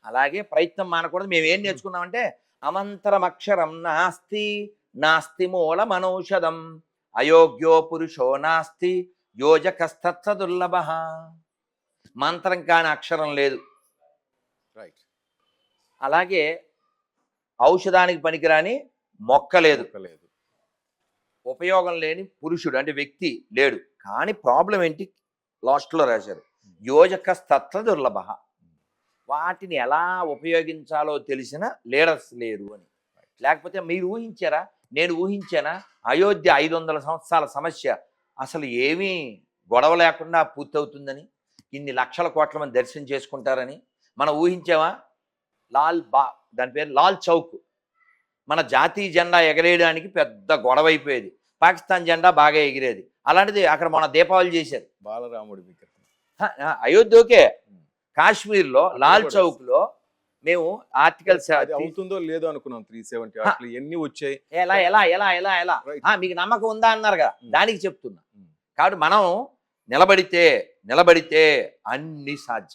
అలాగే ప్రయత్నం మానకూడదు. మేము ఏం నేర్చుకున్నామంటే అమంతరమక్షరం నాస్తి నాస్తి మూలమనౌషధం అయోగ్యో పురుషో నాస్తి యోజకస్తత్స దుర్లభ. మంత్రం కాని అక్షరం లేదు. రైట్. అలాగే ఔషధానికి పనికిరాని మొక్క లేదు. ఉపయోగం లేని పురుషుడు అంటే వ్యక్తి లేడు. కానీ ప్రాబ్లం ఏంటి? లాస్ట్లో రాశారు యోజకస్తత్స దుర్లభ. వాటిని ఎలా ఉపయోగించాలో తెలిసిన లీడర్స్ లేరు అని. లేకపోతే మీరు ఊహించారా, నేను ఊహించానా అయోధ్య 500 సంవత్సరాల సమస్య అసలు ఏమీ గొడవ లేకుండా పూర్తవుతుందని, ఇన్ని లక్షల కోట్ల మంది దర్శనం చేసుకుంటారని మనం ఊహించామా? దాని పేరు లాల్ చౌక్. మన జాతీయ జెండా ఎగరేయడానికి పెద్ద గొడవ అయిపోయేది. పాకిస్తాన్ జెండా బాగా ఎగిరేది. అలాంటిది అక్కడ మన దీపావళి చేశారు. బాలరాముడి విగ్రహం అయోధ్య ఓకే, కాశ్మీర్లో లాల్ చౌక్ లో మేము ఆర్టికల్స్ అవుతుందో లేదో అనుకున్నాం. 370 ఎన్ని వచ్చాయి, ఎలా ఎలా ఎలా ఎలా ఎలా మీకు నమ్మకం ఉందా అన్నారు కదా, దానికి చెప్తున్నా. కాబట్టి మనం నిలబడితే అన్ని సాధ్యం.